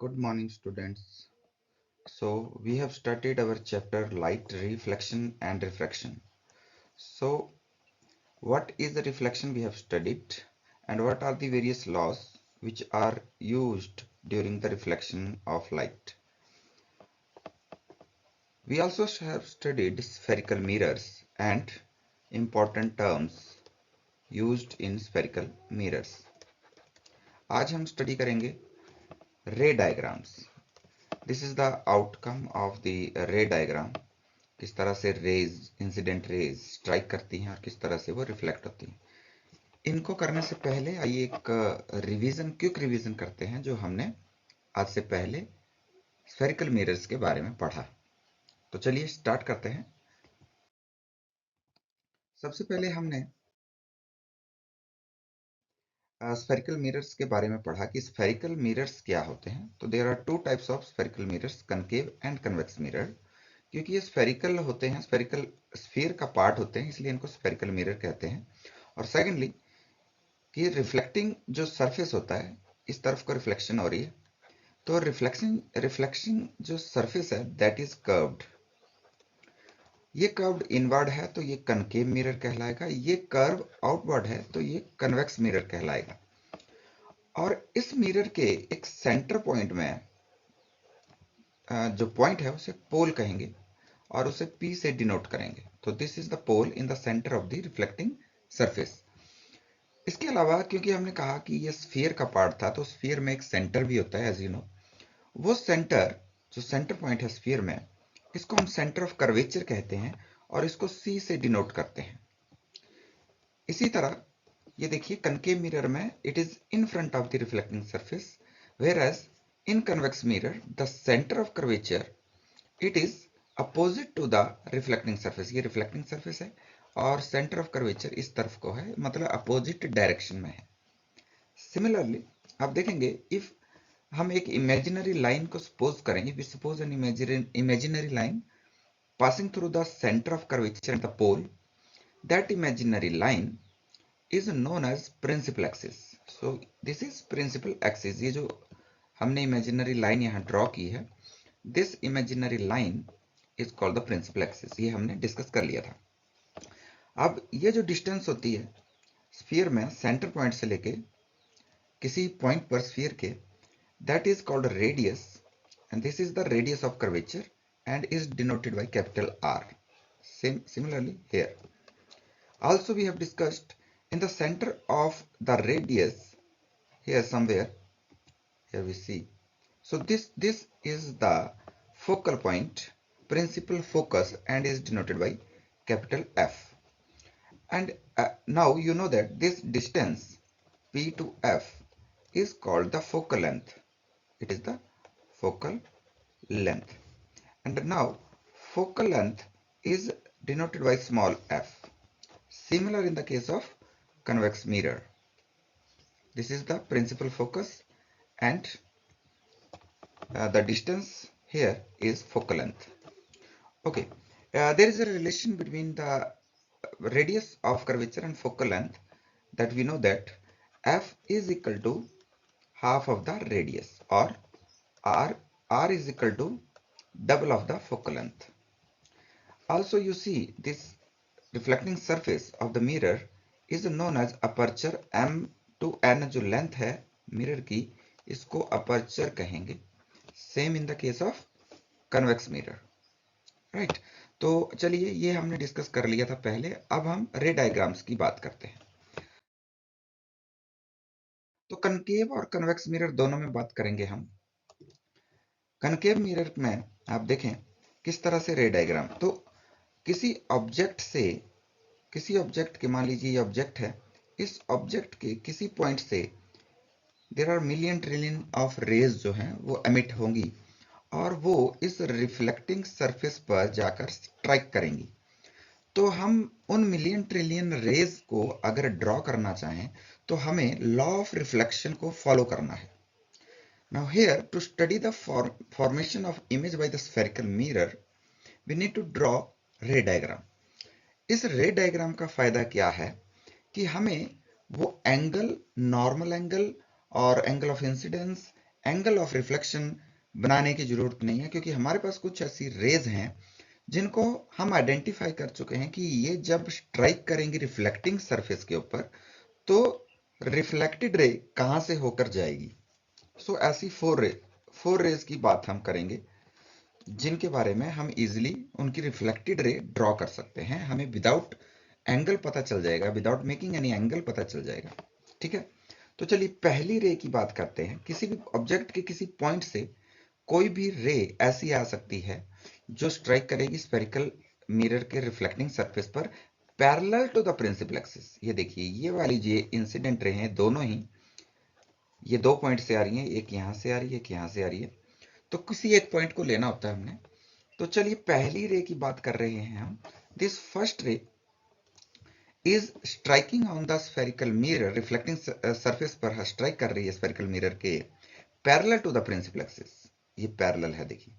Good morning, students. So, we have started our chapter Light, Reflection and Refraction. So, what is the reflection we have studied, and what are the various laws which are used during the reflection of light? We also have studied spherical mirrors and important terms used in spherical mirrors. आज हम study करेंगे रे diagrams. This is the outcome of the ray diagram. किस तरह से raise, incident raise strike करती हैं और किस तरह से वो रिफ्लेक्ट होती हैं. इनको करने से पहले आइए एक रिवीजन, क्विक रिवीजन करते हैं जो हमने आज से पहले स्फेरिकल मिरर्स के बारे में पढ़ा. तो चलिए स्टार्ट करते हैं. सबसे पहले हमने स्फेरिकल मिरर्स के बारे में पढ़ा कि स्फेरिकल मिरर्स क्या होते हैं. तो there are two types of spherical mirrors, concave and convex mirror. क्योंकि ये स्फेरिकल होते हैं, स्फेरिकल स्फीयर का पार्ट होते हैं, इसलिए इनको स्फेरिकल मिरर कहते हैं. और सेकेंडली कि रिफ्लेक्टिंग जो सरफेस होता है, इस तरफ को रिफ्लेक्शन हो रही है, तो रिफ्लेक्शन जो सरफेस है दैट इज कर्व्ड. ये कर्व्ड इनवर्ड है तो ये कनकेव मिरर कहलाएगा. ये कर्व आउटवर्ड है तो ये कन्वेक्स मिरर कहलाएगा. और इस मिरर के एक सेंटर पॉइंट में जो पॉइंट है उसे पोल कहेंगे और उसे P से डिनोट करेंगे. तो this is the pole in the centre of the reflecting surface. इसके अलावा क्योंकि हमने कहा कि ये स्फीयर का पार्ट था, तो स्फीयर में एक सेंटर भी होता है एज यू नो. वो सेंटर, जो सेंटर पॉइंट है स्फीयर में, इसको हम सेंटर ऑफ कर्वेचर कहते हैं और इसको C से डिनोट करते हैं. इसी तरह ये देखिए कनकेव मिरर में it is in front of the reflecting surface, whereas in convex mirror the centre of curvature it is opposite to the reflecting surface. ये रिफ्लेक्टिंग सरफेस है और सेंटर ऑफ कर्वेचर इस तरफ को है, मतलब opposite direction में है. सिमिलरली आप देखेंगे इफ हम एक इमेजिनरी लाइन को सपोज करेंगे, we suppose an imaginary line passing through the center of curvature at the pole, that imaginary line is known as principal axis. So this is principal axis. ये जो हमने imaginary line यहाँ draw की है, this imaginary line is called the principal axis. ये हमने discuss कर लिया था. अब ये जो डिस्टेंस होती है स्फीयर में सेंटर पॉइंट से लेके किसी पॉइंट पर स्फीयर के, that is called radius, and this is the radius of curvature and is denoted by capital R. Similarly here. Also we have discussed in the center of the radius, here somewhere, here we see. So this is the focal point, principal focus, and is denoted by capital F. And now you know that this distance P to F is called the focal length. It is the focal length. And now focal length is denoted by small f. Similar in the case of convex mirror. This is the principal focus and the distance here is focal length. Okay, there is a relation between the radius of curvature and focal length, that we know that f is equal to half of the radius, or r is equal to double of the focal length. Also you see this reflecting surface of the mirror is known as aperture. m to n जो length है mirror की, इसको aperture कहेंगे. Same in the case of convex mirror. Right. तो चलिए ये हमने discuss कर लिया था पहले. अब हम रे डायग्राम्स की बात करते हैं. तो कनकेव और कन्वेक्स मिरर दोनों में बात करेंगे हम. कनकेव मिरर में आप देखें किस तरह से रे डायग्राम. तो किसी ऑब्जेक्ट के, मान लीजिए ये ऑब्जेक्ट है, इस ऑब्जेक्ट के किसी पॉइंट से there are million trillion of rays जो हैं वो एमिट होंगी और वो इस रिफ्लेक्टिंग सरफेस पर जाकर स्ट्राइक करेंगी. तो हम उन मिलियन ट्रिलियन रेज को अगर ड्रॉ करना चाहें तो हमें लॉ ऑफ रिफ्लेक्शन को फॉलो करना है. Now here, to study the formation of image by the spherical mirror, we need to draw ray diagram. इस रे डायग्राम का फायदा क्या है कि हमें वो एंगल, नॉर्मल एंगल और angle of incidence angle of reflection बनाने की जरूरत नहीं है, क्योंकि हमारे पास कुछ ऐसी रेज हैं जिनको हम आइडेंटिफाई कर चुके हैं कि ये जब स्ट्राइक करेंगी रिफ्लेक्टिंग सरफेस के ऊपर तो रिफ्लेक्टेड रे कहां से होकर जाएगी। सो ऐसी फोर रेज की बात हम करेंगे जिनके बारे में हम इजीली उनकी रिफ्लेक्टेड रे ड्रॉ कर सकते हैं, हमें विदाउट एंगल पता चल जाएगा, विदाउट मेकिंग एनी एंगल पता चल जाएगा। ठीक है, तो चलिए पहली रे की बात करते हैं। किसी भी ऑब्जेक्ट के किसी पॉइंट से कोई भी रे ऐसी आ सकती है जो स्ट्राइक करेगी स्फेरिकल मिरर के रिफ्लेक्टिंग सरफेस पर parallel to the principal axis. ये देखिए ये वाली जो इंसिडेंट रे हैं दोनों ही ये दो पॉइंट से आ रही हैं, एक यहां से आ रही है, एक यहां से आ रही है, तो किसी एक पॉइंट को लेना होता है हमने। तो चलिए पहली रे की बात कर रहे हैं हम। This first ray is striking on the spherical mirror, reflecting surface पर स्ट्राइक कर रही है स्फेरिकल मिरर के parallel to the principal axis. ये पैरेलल है देखिए।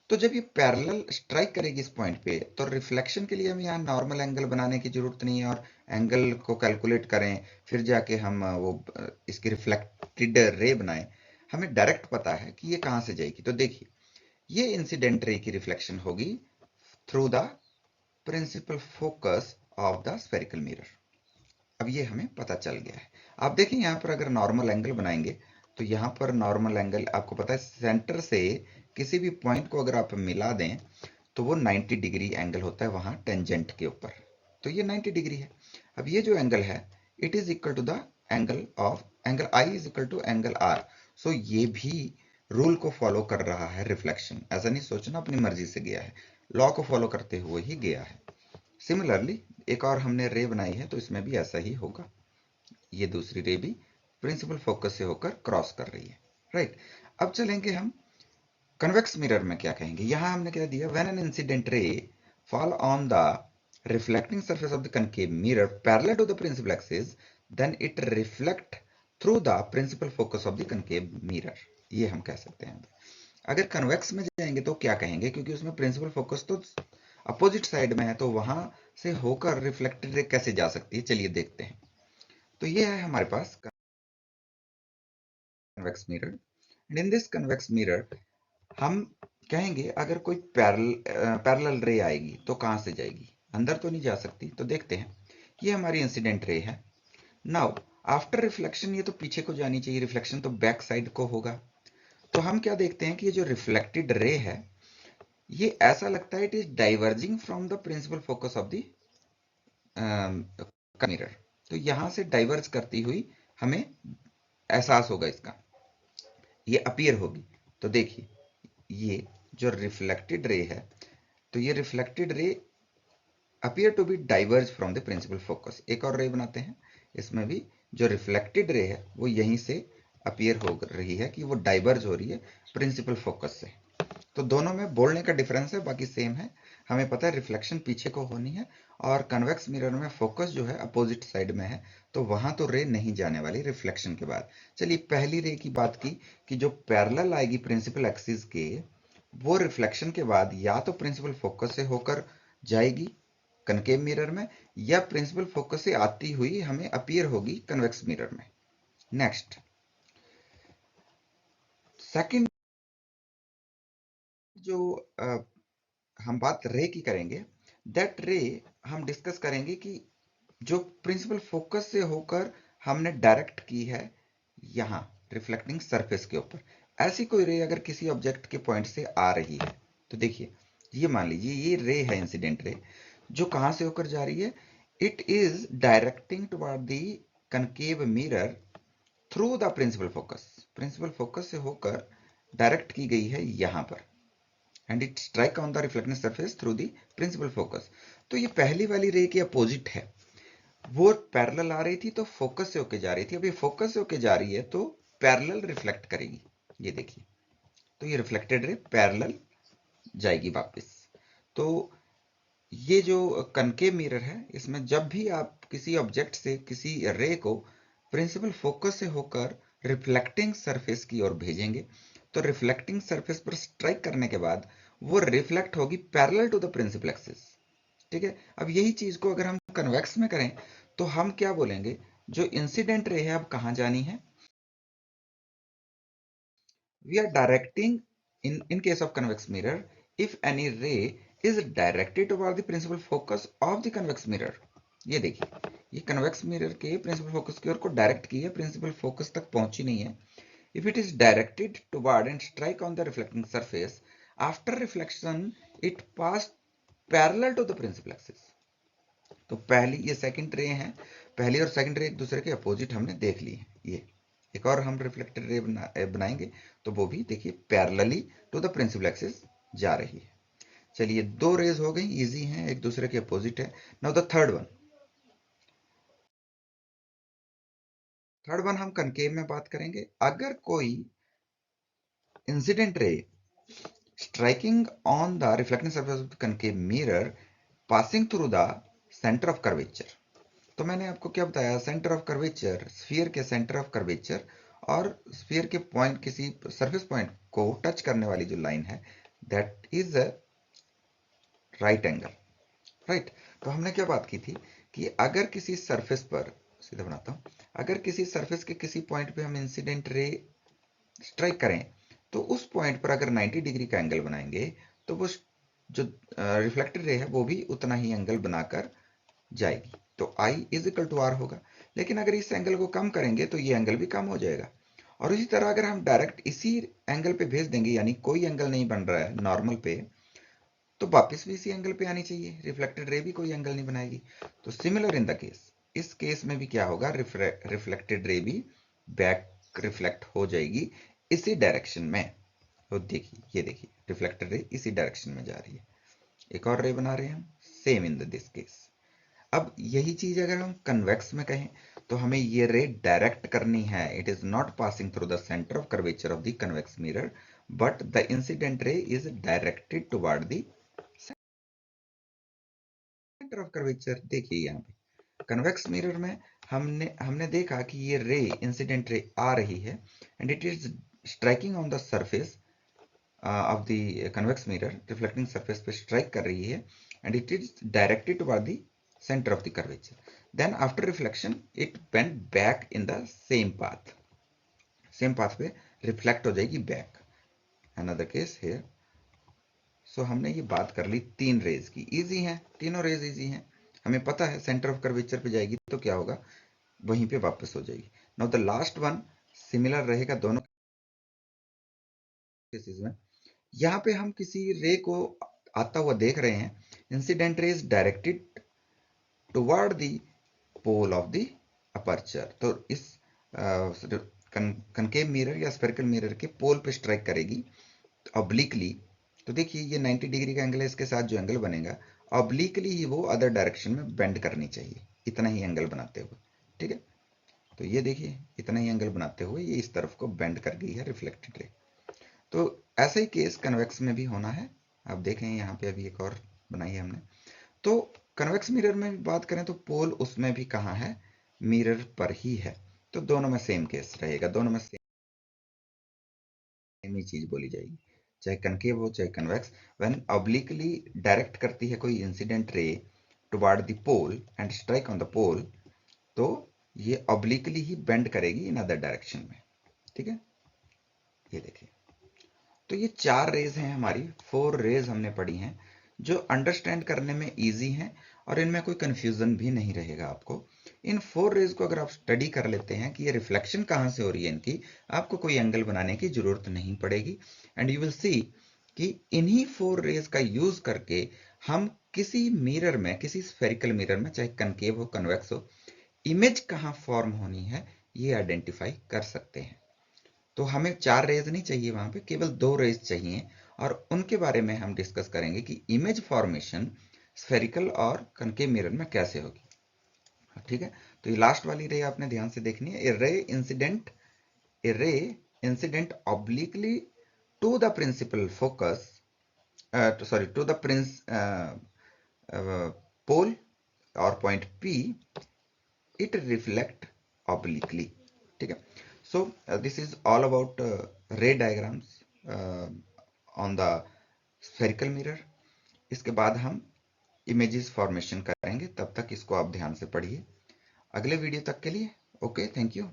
तो जब ये पैरेलल स्ट्राइक करेगी इस पॉइंट पे तो रिफ्लेक्शन के लिए हम यहाँ नॉर्मल एंगल बनाने की जरूरत नहीं है और एंगल को कैलकुलेट करें फिर जाके हम वो इसकी रिफ्लेक्टेड रे बनाएं। हमें डायरेक्ट पता है कि ये कहां से जाएगी। तो देखिए ये इंसिडेंट रे की रिफ्लेक्शन होगी through the principal focus of the spherical mirror. अब ये हमें पता चल गया है। आप देखें यहाँ पर अगर नॉर्मल एंगल बनाएंगे तो यहाँ पर नॉर्मल एंगल आपको पता है सेंटर से किसी भी पॉइंट को अगर आप मिला दें तो वो 90 डिग्री एंगल होता है वहां टेंजेंट के ऊपर। तो ये 90 डिग्री है। अब ये जो एंगल है it is equal to the angle I is equal to angle R. So ये भी रूल को फॉलो कर रहा है रिफ्लेक्शन। ऐसा नहीं सोचना अपनी मर्जी से गया है, लॉ को फॉलो करते हुए ही गया है। सिमिलरली एक और हमने रे बनाई है तो इसमें भी ऐसा ही होगा। ये दूसरी रे भी प्रिंसिपल फोकस से होकर क्रॉस कर रही है, राइट। अब चलेंगे हम कन्वेक्स मिरर में क्या कहेंगे। यहां हमने क्या दिया, when an incident ray fall on the reflecting surface of the concave mirror parallel to the principal axis then it reflect through the principal focus of the concave mirror. ये हम कह सकते हैं। अगर कन्वेक्स में जाएंगे तो क्या कहेंगे, क्योंकि उसमें प्रिंसिपल फोकस तो अपोजिट साइड में है तो वहां से होकर रिफ्लेक्टेड रे कैसे जा सकती है, चलिए देखते हैं। तो ये है हमारे पास convex mirror and in this convex mirror हम कहेंगे अगर कोई पैरेलल रे आएगी तो कहां से जाएगी, अंदर तो नहीं जा सकती। तो देखते हैं, ये हमारी इंसिडेंट रे है। नाउ आफ्टर रिफ्लेक्शन ये तो पीछे को जानी चाहिए, रिफ्लेक्शन तो बैक साइड को होगा। तो हम क्या देखते हैं कि ये जो रिफ्लेक्टेड रे है ये ऐसा लगता है it is diverging from the principal focus of the mirror. तो यहां से डाइवर्ज करती हुई हमें एहसास होगा इसका, ये अपीयर होगी। तो देखिए ये जो रिफ्लेक्टेड रे है तो ये reflected ray appear to be diverge from the principal focus. एक और रे बनाते हैं, इसमें भी जो रिफ्लेक्टेड रे है वो यहीं से अपीयर हो रही है कि वो डाइवर्ज हो रही है प्रिंसिपल फोकस से। तो दोनों में बोलने का डिफरेंस है, बाकी सेम है। हमें पता है रिफ्लेक्शन पीछे को होनी है और कन्वेक्स मिरर में फोकस जो है अपोजिट साइड में है तो वहां तो रे नहीं जाने वाली रिफ्लेक्शन के बाद। चलिए पहली रे की बात की कि जो पैरेलल आएगी प्रिंसिपल एक्सिस के वो रिफ्लेक्शन के बाद या तो प्रिंसिपल फोकस से होकर जाएगी कनकेव मिरर में या प्रिंसिपल फोकस से आती हुई हमें अपीयर होगी कन्वेक्स मिरर में। नेक्स्ट सेकंड जो हम बात रे की करेंगे, दैट रे हम डिस्कस करेंगे कि जो प्रिंसिपल फोकस से होकर हमने डायरेक्ट की है यहां रिफ्लेक्टिंग सरफेस के ऊपर। ऐसी कोई रे अगर किसी ऑब्जेक्ट के पॉइंट से आ रही है तो देखिए ये मान लीजिए ये रे है इंसिडेंट रे जो कहां से होकर जा रही है, it is directing toward the concave mirror through the principal focus. Principal focus से होकर डायरेक्ट की गई है यहां पर and it strike on the reflecting surface through the principal focus. तो ये पहली वाली रे के अपोजिट है, वो पैरेलल आ रही थी तो फोकस से होके जा रही थी, अब ये फोकस से होके जा रही है तो पैरेलल रिफ्लेक्ट करेगी। ये देखिए तो ये रिफ्लेक्टेड रे पैरेलल जाएगी वापस। तो ये जो कनकेव मिरर है इसमें जब भी आप किसी ऑब्जेक्ट से किसी रे को प्रिंसिपल फोकस से होकर रिफ्लेक्टिंग सरफेस की ओर भेजेंगे तो रिफ्लेक्टिंग सरफेस पर स्ट्राइक करने के बाद वो रिफ्लेक्ट होगी parallel to the principal axis. ठीक है, अब यही चीज को अगर हम कन्वेक्स में करें तो हम क्या बोलेंगे, जो इंसिडेंट रे है अब कहां जानी है, we are directing in case of convex mirror, if any ray is directed toward the principal focus of the convex mirror. ये देखिए, ये कन्वेक्स मिरर के प्रिंसिपल फोकस की ओर को डायरेक्ट की है, प्रिंसिपल फोकस तक पहुंची नहीं है. If it is directed toward and strike on the reflecting surface, after reflection it passed parallel to the principal axis. तो पहली ये सेकंड रे है, पहली और सेकंड रे एक दूसरे के अपोजिट हमने देख ली है. ये एक और हम रिफ्लेक्टेड रे बनाएंगे तो वो भी देखिए parallelly to the principal axis जा रही है. चलिए, दो रेज हो गई, इजी हैं, एक दूसरे के अपोजिट है. नाउ द थर्ड वन हम कनकेव में बात करेंगे. अगर कोई इंसिडेंट रे striking on the reflecting surface of the concave mirror passing through the center of curvature. तो मैंने आपको क्या बताया, सेंटर ऑफ कर्वेचर, स्फीयर के सेंटर ऑफ कर्वेचर और स्फीयर के पॉइंट, किसी सरफेस पॉइंट को टच करने वाली जो लाइन है, that is a right angle. Right. तो हमने क्या बात की थी कि अगर किसी सरफेस पर, सीधा बनाता हूं, अगर किसी सरफेस के किसी पॉइंट पे हम इंसिडेंट रे स्ट्राइक करें तो उस पॉइंट पर अगर 90 डिग्री का एंगल बनाएंगे तो वो जो रिफ्लेक्टेड रे है वो भी उतना ही एंगल बनाकर जाएगी. तो I is equal to r होगा. लेकिन अगर इस एंगल को कम करेंगे तो ये एंगल भी कम हो जाएगा. और इसी तरह अगर हम डायरेक्ट इसी एंगल पे भेज देंगे, यानी कोई एंगल नहीं बन रहा है नॉर्मल पे, तो वापस भी इसी एंगल पे आनी चाहिए. रिफ्लेक्टेड रे भी कोई एंगल नहीं बनाएगी. तो सिमिलर इन द केस, इस केस में भी क्या होगा, रिफ्लेक्टेड रे भी बैक रिफ्लेक्ट हो जाएगी इसी डायरेक्शन में. तो देखिए, ये देखिए, रिफ्लेक्टेड रे इसी डायरेक्शन में जा रही है. एक और रे बना रहे हैं हम, सेम इन दिस केस. अब यही चीज अगर हम कन्वेक्स में कहें तो हमें ये रे डायरेक्ट करनी है. It is not passing through the centre of curvature of the convex mirror, but the incident ray is directed toward the centre of curvature. देखिए यहाँ पे कन्वेक्स मिरर में हमने देखा कि ये रे, इंसिडेंट रे आ रही है and it is striking on the surface of the convex mirror, reflecting surface पे strike कर रही है and it is directed toward the center of the curvature. Then after reflection it went back in the same path. Same path पे reflect हो जाएगी back. Another case here. So हमने ये बात कर ली तीन रेज की. इजी हैं, तीनों रेज इजी हैं. हमें पता है सेंटर ऑफ कर्वेचर पे जाएगी तो क्या होगा, वहीं पे वापस हो जाएगी. Now the last one similar रहेगा दोनों केसेस में. यहाँ पे हम किसी रे को आता हुआ देख रहे हैं. Incident ray is directed toward the pole of the aperture. तो इस कनकेव मिरर या स्फेरिकल मिरर के पोल पे स्ट्राइक करेगी ऑब्लिकली. तो देखिए, ये 90 डिग्री का एंगल है, इसके साथ जो एंगल बनेगा ऑब्लिकली ही वो अदर डायरेक्शन में बेंड करनी चाहिए, इतना ही एंगल बनाते हुए. ठीक है. तो ये देखिए, इतना ही एंगल बनाते हुए ये इस तरफ को बेंड कर गई है रिफ्लेक्टेड रे. तो ऐसा ही केस कन्वेक्स में भी होना है. आप देखें यहाँ पे अभी एक और बनाई है हमने. तो कन्वेक्स मिरर में बात करें तो पोल उसमें भी कहाँ है, मिरर पर ही है. तो दोनों में सेम केस रहेगा, दोनों में सेम ही चीज बोली जाएगी, चाहे कनकेव हो चाहे कन्वेक्स. व्हेन ऑब्लिकली डायरेक्ट करती है कोई incident ray toward the pole and strike on the pole, तो ये ऑब्लिकली ही बेंड करेगी इन अदर डायरेक्शन में. ठीक है. ये देखिए, तो ये चार रेज हैं हमारी, 4 रेज हमने पढ़ी हैं जो अंडरस्टैंड करने में इजी हैं और इनमें कोई कंफ्यूजन भी नहीं रहेगा आपको. इन 4 रेज को अगर आप स्टडी कर लेते हैं कि ये रिफ्लेक्शन कहाँ से हो रही है इनकी, आपको कोई एंगल बनाने की जरूरत नहीं पड़ेगी. एंड यू विल सी कि इन्हीं 4 रेज का यूज करके हम किसी मिरर में, किसी स्फेरिकल मिरर में, चाहे कनकेव हो कन्वेक्स हो, इमेज कहाँ फॉर्म होनी है ये आइडेंटिफाई कर सकते हैं. तो हमें 4 रेज नहीं चाहिए, वहां पे केवल 2 रेज चाहिए और उनके बारे में हम डिस्कस करेंगे कि इमेज फॉर्मेशन स्फेरिकल और कनकेव मिरर में कैसे होगी. ठीक है. तो ये लास्ट वाली रे आपने ध्यान से देखनी है. A ray incident obliquely to the principal focus, sorry to the pole और point P, it reflect obliquely. ठीक है. So this is all about ray diagrams on the spherical mirror. इसके बाद हम images formation करेंगे, तब तक इसको आप ध्यान से पढ़िए. अगले वीडियो तक के लिए ओके, थैंक यू.